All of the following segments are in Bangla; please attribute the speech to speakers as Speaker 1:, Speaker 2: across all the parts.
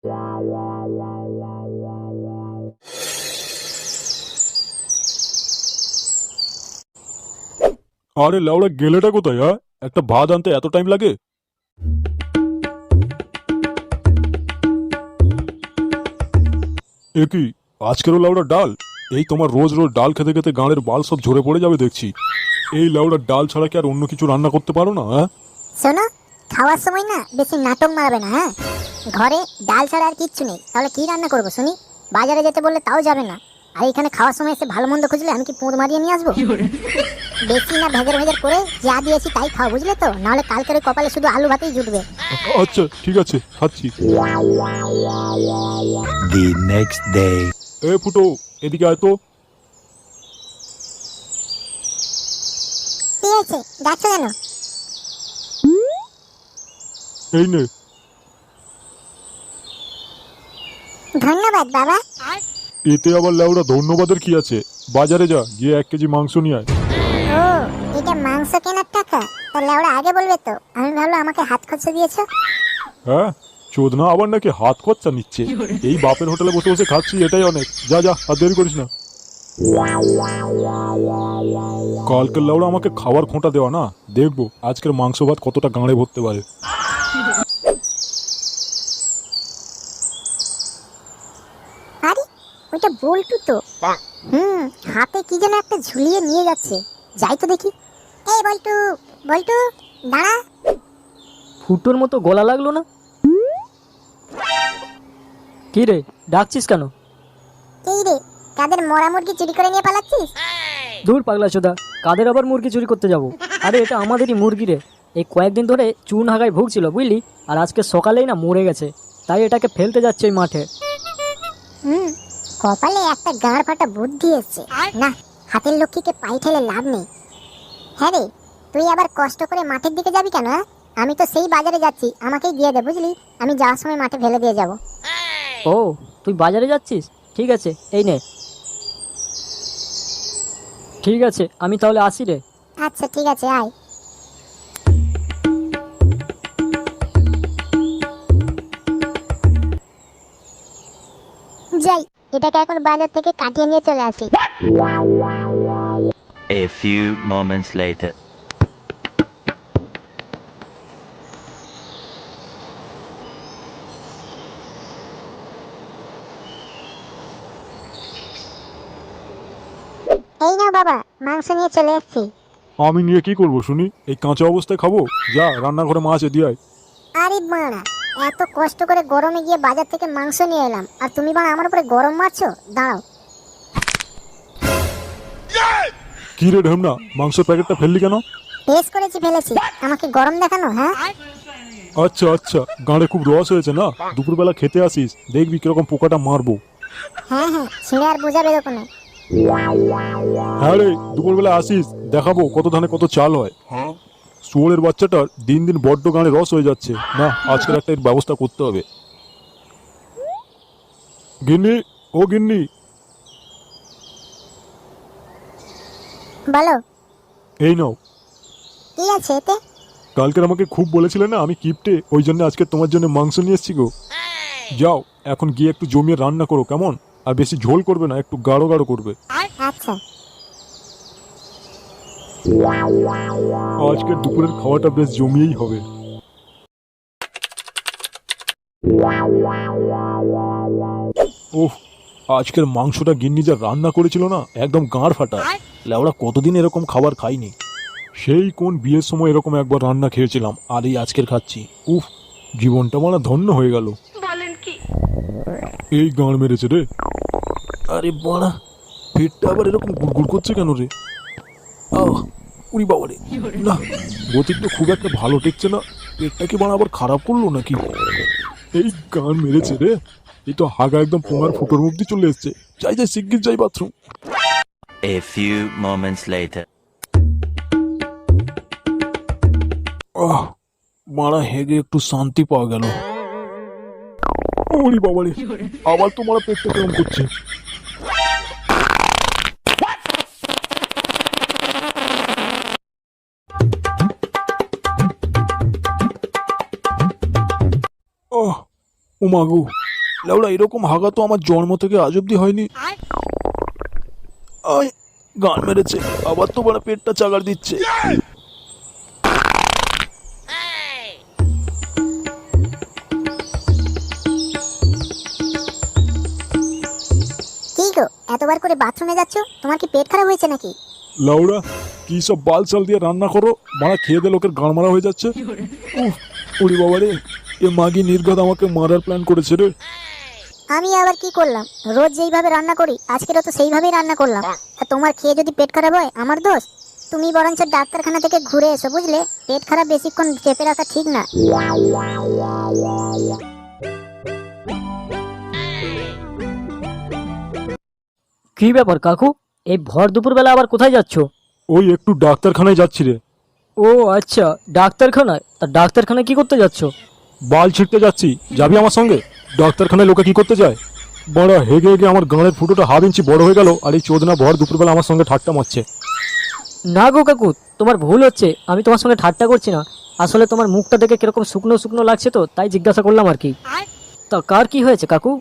Speaker 1: আরে লাউড়া গেলেটা কোথায়? হ্যাঁ, একটা ভাত আনতে এত টাইম লাগে? এ কি, আজকেরও লাউড়া ডাল? এই তোমার রোজ রোজ ডাল খেতে খেতে গাঁড়ের বাল সব ঝরে পড়ে যাবে দেখছি। এই লাউড়া ডাল ছাড়া কি আর অন্য কিছু রান্না করতে পারো না? হ্যাঁ,
Speaker 2: শোনো, খাওয়ার সময় না বেশি নাটক মারবে না। হ্যাঁ, ঘরে ডাল ছাড়া আর কিচ্ছু নেই, তাহলে কি রান্না করবো শুনি? বাজারে যেতে বললে তাও যাবে না, আর এখানে খাওয়ার সময় এসে ভালো মন্দ খুঁজলে আমি কি পুঁত মারিয়ে নিয়ে আসবো? বেশি না ভেজর ভেজর করে যা দিয়েছি তাই খাও, বুঝলে তো? নাহলে কালকের ওই কপালে শুধু আলু ভাতেই জুটবে।
Speaker 1: আচ্ছা ঠিক আছে, খাচ্ছি।
Speaker 3: The next day.
Speaker 1: এ ফুটো, এদিকে আয় তো।
Speaker 2: কি হয়েছে, যাচ্ছ কেন?
Speaker 1: এই নে।
Speaker 2: ধন্যবাদ বাবা।
Speaker 1: এতে আবার লাউড়া ধন্যবাদের কি আছে? বাজারে যা, গিয়ে 1 কেজি মাংস নিয়ে আয়।
Speaker 2: ও, এটা মাংস কেনার টাকা? তাহলে ওরা আগে বলবে তো, আমি ভাবলাম আমাকে হাত খরচা দিয়েছো।
Speaker 1: হ্যাঁ, চোদনা আবার নাকি হাত খরচা নিচ্ছে। এই বাপের হোটেলে বসে বসে খাচ্ছি, এটাই অনেক। যা যা, আর দেরি করিস না। কালকের লাউড়া আমাকে খাওয়ার খোঁটা দেওয়া না, দেখবো আজকের মাংস ভাত কতটা গাঁড়ে ভরতে পারে।
Speaker 2: আরে ওইটা বল্টু তো। হাতে কি যেন একটা ঝুলিয়ে নিয়ে যাচ্ছে, যাই তো দেখি। এই বল্টু, বল্টু দাঁড়া।
Speaker 4: ফুটোর মতো গলা লাগলো না? কি রে, ডাকছিস কেন?
Speaker 2: এই রে, কাদের মরা মুরগি চুরি করে নিয়ে পালাচ্ছিস?
Speaker 4: দূর পাগলা চোদা, কাদের আবার মুরগি চুরি করতে যাব? আরে এটা আমাদেরই মুরগি রে। এই কয়েকদিন ধরে চুন হাগায় ভুগছিল বুঝলি, আর আজকে সকালেই না মরে গেছে, তাই এটাকে ফেলতে যাচ্ছে ওই মাঠে।
Speaker 2: কপালে একটা গাঁড় ফাটা বুদ্ধি এসছে। না, হাতের লক্ষ্মীকে পাই ঠেলে লাভ নেই। হ্যাঁ রে, তুই আবার কষ্ট করে মাঠের দিকে যাবি কেন? আমি তো সেই বাজারে যাচ্ছি, আমাকেই দিয়ে দে বুঝলি, আমি যাওয়ার সময় মাঠে ফেলে দিয়ে যাব।
Speaker 4: ও, তুই বাজারে যাচ্ছিস? ঠিক আছে, এই নে। ঠিক আছে, আমি তাহলে আসি রে।
Speaker 2: আচ্ছা ঠিক আছে, আয়। যাই, এটাকে এখন বাজার থেকে কাটিয়ে নিয়ে চলে আসি।
Speaker 3: A few moments later.
Speaker 2: এই নাও বাবা, মাংস নিয়ে চলে এসেছি।
Speaker 1: আমি নিয়ে কি করবো শুনি? এই কাঁচা অবস্থায় খাবো? যা, রান্নাঘরে মাছ দিয়ে আয়।
Speaker 2: আরে বাড়া, এত কষ্ট করে গরমে গিয়ে বাজার থেকে মাংস নিয়ে এলাম, আর তুমি বাড়া আমার উপরে গরম মারছো? দাঁড়াও।
Speaker 1: কি রে ঢেমনা, মাংসের প্যাকেটটা ফেললি কেন?
Speaker 2: টেস্ট করেছি ফেলেছি, আমাকে গরম দেখানো? হ্যাঁ
Speaker 1: আচ্ছা আচ্ছা, গাঁড়ে খুব রস হয়েছে না, দুপুরবেলা খেতে আসিস, দেখবি কিরকম পোকাটা মারবো।
Speaker 2: হ্যাঁ হ্যাঁ, ছিঁড়ে আর বোঝাবে তো কোনো।
Speaker 1: হ্যাঁ রে, দুপুরবেলা আসিস, দেখাবো কত ধানে কত চাল হয়। শুয়োরের বাচ্চাটার দিন দিন বড্ড গাঁড়ে রস হয়ে যাচ্ছে না, আজকের একটা এর ব্যবস্থা করতে হবে। গিন্নি, ও গিন্নি।
Speaker 2: বলো,
Speaker 1: এই নাও।
Speaker 2: কি আছে এতে?
Speaker 1: কালকের আমাকে খুব বলেছিলে না আমি কিপটে, ওই জন্য আজকে তোমার জন্য মাংস নিয়ে এসছি গো। যাও, এখন গিয়ে একটু জমিয়ে রান্না করো কেমন? আর বেশি ঝোল করবে না, একটু গাঢ় গাঢ় করবে।
Speaker 2: আচ্ছা।
Speaker 1: আজকে দুপুরের খাওয়াটা বেশ জমিয়েই হবে। ওহ, আজকের মাংসটা গিন্নি যা রান্না করেছিল না, একদম গাঁড় ফাটা। লেওড়া কতদিন এরকম খাবার খাইনি। সেই কোন বিয়ের সময় এরকম একবার রান্না খেয়েছিলাম, আর এই আজকের খাচ্ছি। উফ, জীবনটা মানে ধন্য হয়ে গেল। এই গাঁড় মেরেছে রে। আরে বাড়া, পেটটা আবার এরকম গুড়গুড় করছে কেন রে? উড়ি বাবা রে, না গতিকটা খুব একটা ভালো টেকছে না। পেটটা কি বাড়া আবার খারাপ করলো নাকি? এই গান মেরেছে রে, এই তো হাগা একদম পোঙার ফুটোর মুখ দিয়ে চলে এসছে। যাই যাই, শিগগির যাই bathroom.
Speaker 3: A few moments later.
Speaker 1: মারা হেগে একটু শান্তি পাওয়া গেল। ওরে বাবা রে, আবার তো মারা পেটটা কেমন করছে। ও মাগো, লেওড়া এরকম হাগা তো আমার জন্ম থেকে আজ অব্দি হয়নি। আয় গান মেরেছে, আবার তো বড় পেটটা চাগার দিচ্ছে।
Speaker 2: কি গো, এতবার করে বাথরুমে যাচ্ছ, তোমার কি পেট খারাপ হয়েছে নাকি?
Speaker 1: লাউড়া কি সব বাল চাল দিয়ে রান্না করো, মারা খেয়ে দে লোকের গান মারা হয়ে যাচ্ছে। উফ, ওরে বাবা রে, এ মাগি নির্ঘাত আমাকে মারার প্ল্যান করেছে রে।
Speaker 2: আমি আবার কি করলাম? রোজ যেইভাবে রান্না করি আজকেরও তো সেইভাবেই রান্না করলাম। আর তোমার খেয়ে যদি পেট খারাপ হয় আমার দোষ? তুমি বরঞ্চ ডাক্তারখানা থেকে ঘুরে এসো, বুঝলে? পেট খারাপ বেশিক্ষণ চেপে রাখা ঠিক না।
Speaker 4: কি ব্যাপার কাকু, এই ভর দুপুরবেলা আবার কোথায় যাচ্ছ?
Speaker 1: ওই একটু ডাক্তারখানায় যাচ্ছি রে।
Speaker 4: ও আচ্ছা, ডাক্তারখানায়? তা ডাক্তারখানায় কি করতে যাচ্ছ?
Speaker 1: বাল ছিঁড়তে যাচ্ছি, যাবি আমার সঙ্গে? ডাক্তারখানায় লোকে কি করতে যায়? বড় হেগে হেগে আমার গাঁড়ের ফুটোটা হাফ ইঞ্চি বড় হয়ে গেল, আর এই চোদনা ভর দুপুরবেলা আমার সঙ্গে ঠাট্টা মারছে।
Speaker 4: না গো কাকু, তোমার ভুল হচ্ছে। আমি তোমার সঙ্গে ঠাট্টা করছি না। আসলে তোমার মুখটা দেখে কিরকম শুকনো শুকনো লাগছে, তো তাই জিজ্ঞাসা করলাম আর কি। তা কার কি হয়েছে কাকু?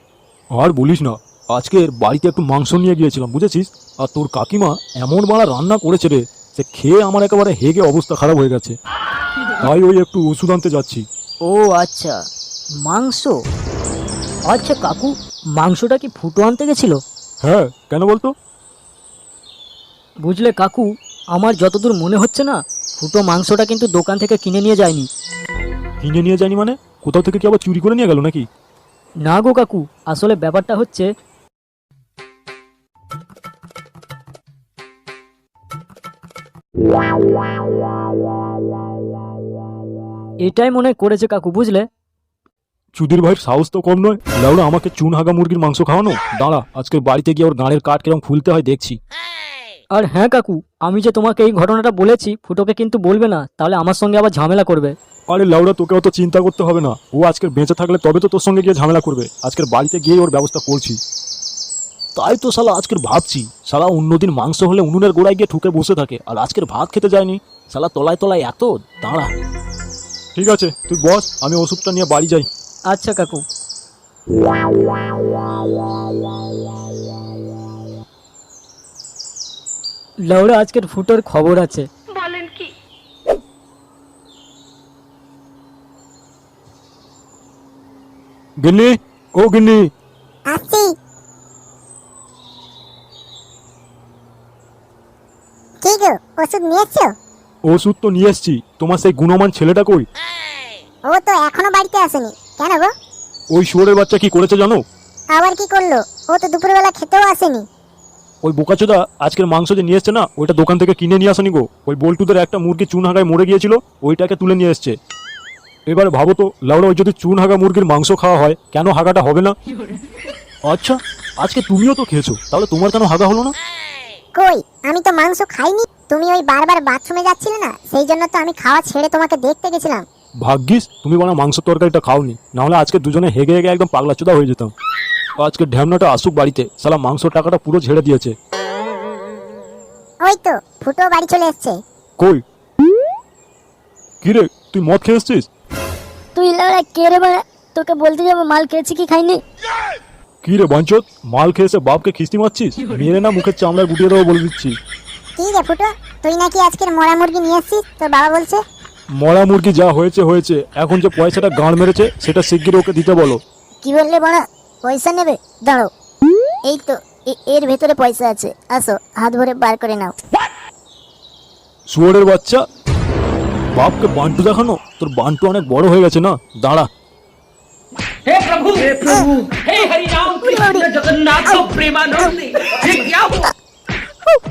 Speaker 1: আর বলিস না, আজকে বাড়িতে একটু মাংস নিয়ে গিয়েছিলাম, বুঝেছিস? আর তোর কাকিমা এমন বাড়া রান্না করেছে রে, সে খেয়ে আমার একেবারে হেগে অবস্থা খারাপ হয়ে গেছে। তাই ওই একটু ওষুধ আনতে যাচ্ছি।
Speaker 4: ও আচ্ছা, মাংস। আচ্ছা কাকু, মাংসটা কি ফুটো আনতে গেছিল?
Speaker 1: হ্যাঁ, কেন বলতো?
Speaker 4: বুঝলে কাকু, আমার যতদূর মনে হচ্ছে না, ফুটো মাংসটা কিন্তু দোকান থেকে কিনে নিয়ে যায়নি।
Speaker 1: কিনে নিয়ে যায়নি মানে? কোথাও থেকে কি আবার চুরি করে নিয়ে গেল নাকি?
Speaker 4: না গো কাকু, আসলে ব্যাপারটা হচ্ছে, এটাই মনে হয় করেছে কাকু, বুঝলে?
Speaker 1: চুদির ভাইয়ের সাহস তো কম নয়, লাউড়া আমাকে চুন হাগা মুরগির মাংস খাওয়ানো। দাঁড়া, আজকে বাড়িতে গিয়ে ওর গাঁড়ের কাঠ কিরম খুলতে হয় দেখছি।
Speaker 4: আর হ্যাঁ কাকু, আমি যে তোমাকে এই ঘটনাটা বলেছি, ফুটোকে কিন্তু বলবে না, তাহলে আমার সঙ্গে আবার ঝামেলা করবে।
Speaker 1: আরে লাউড়া, তোকে অত চিন্তা করতে হবে না। ও আজকের বেঁচে থাকলে তবে তো তোর সঙ্গে গিয়ে ঝামেলা করবে। আজকের বাড়িতে গিয়ে ওর ব্যবস্থা করছি। তাই তো শালা আজকের ভাবছি, শালা অন্যদিন মাংস হলে উনুনের গোড়ায় গিয়ে ঠুকে বসে থাকে, আর আজকের ভাত খেতে যায়নি। শালা তলায় তলায় এত। দাঁড়া, ঠিক আছে তুই বস, আমি ওষুধটা নিয়ে বাড়ি যাই।
Speaker 4: আচ্ছা কাকু। লাউড়া আজকের ফুটোর খবর আছে।
Speaker 1: গিন্নি, ও গিন্নি।
Speaker 2: আসছি। কি গো, ওষুধ নিয়ে এসছো?
Speaker 1: ওষুধ তো নিয়ে এসছি, তোমার সেই গুণমান ছেলেটা কই?
Speaker 2: ও তো এখনো বাড়িতে আসেনি। কেন গো?
Speaker 1: ওই শুয়োরের বাচ্চা কি করেছে জানো?
Speaker 2: আবার কি করলো? ও তো দুপুরবেলা খেতেও আসেনি।
Speaker 1: ওই বোকাচোদা আজকের মাংস যে নিয়ে এসছে না, ওইটা দোকান থেকে কিনে নিয়ে আসেনি গো। ওই বল্টুদের একটা মুরগি চুন হাগায় মরে গিয়েছিল, ওইটাকে তুলে নিয়ে এসছে। এবারে ভাবো তো লাউড়া, ওই যদি চুন হাগা মুরগির মাংস খাওয়া হয়, কেন হাগাটা হবে না? আচ্ছা, আজকে তুমিও তো খেয়েছো, তাহলে তোমার কেন হাগা হলো না?
Speaker 2: কই, আমি তো মাংস খাইনি। তুমি ওই বারবার বাথরুমে যাচ্ছিলে না, সেই জন্য তো আমি খাওয়া ছেড়ে তোমাকে দেখতে গেছিলাম।
Speaker 1: ভাগ্যিস তুমি বানা মাংস তরকারিটা খাওনি, নাহলে আজকে দুজনে হেগে হেগে একদম পাগলা চোদা হয়ে যেতাম। আজকে ঢ্যামনাটা আসুক বাড়িতে, শালা মাংস টাকাটা পুরো ঝেড়ে দিয়েছে।
Speaker 2: ওই তো ফুটো বাড়ি চলে এসছে।
Speaker 1: কই? কিরে, তুই মদ খেয়ে এসছিস?
Speaker 2: তুই লাউড়া কে রে বাড়া? তোকে বলতে যাবো মাল খেয়েছি কি খাইনি?
Speaker 1: কি রে বাঞ্চত, মাল খেয়ে এসে বাপকে খিস্তি মারছিস? মেরে না মুখের চামড়ায় গুটিয়ে দেবো বলে দিচ্ছি।
Speaker 2: কি রে ফুটো, তুই নাকি আজকের মরা মুরগি নিয়ে এসছিস? তোর বাবা বলছে।
Speaker 1: মরা মুরগি যা হয়েছে হয়েছে, এখন যে পয়সাটা গাঁড় মেরেছে সেটা শিগগির ওকে দিতে বলো।
Speaker 2: কি বললে বড়া? পয়সা নেবে? দাঁড়াও, এই তো এর ভেতরে পয়সা আছে, আসো হাত ভরে বার করে নাও।
Speaker 1: শুয়োরের বাচ্চা, বাপকে বান্টু দেখানো? তোর বান্টু অনেক বড় হয়ে গেছে না, দাঁড়া।
Speaker 5: हे प्रभु हे हरि राम कृष्ण जगन्नाथ प्रेमानंद ये क्या हुआ?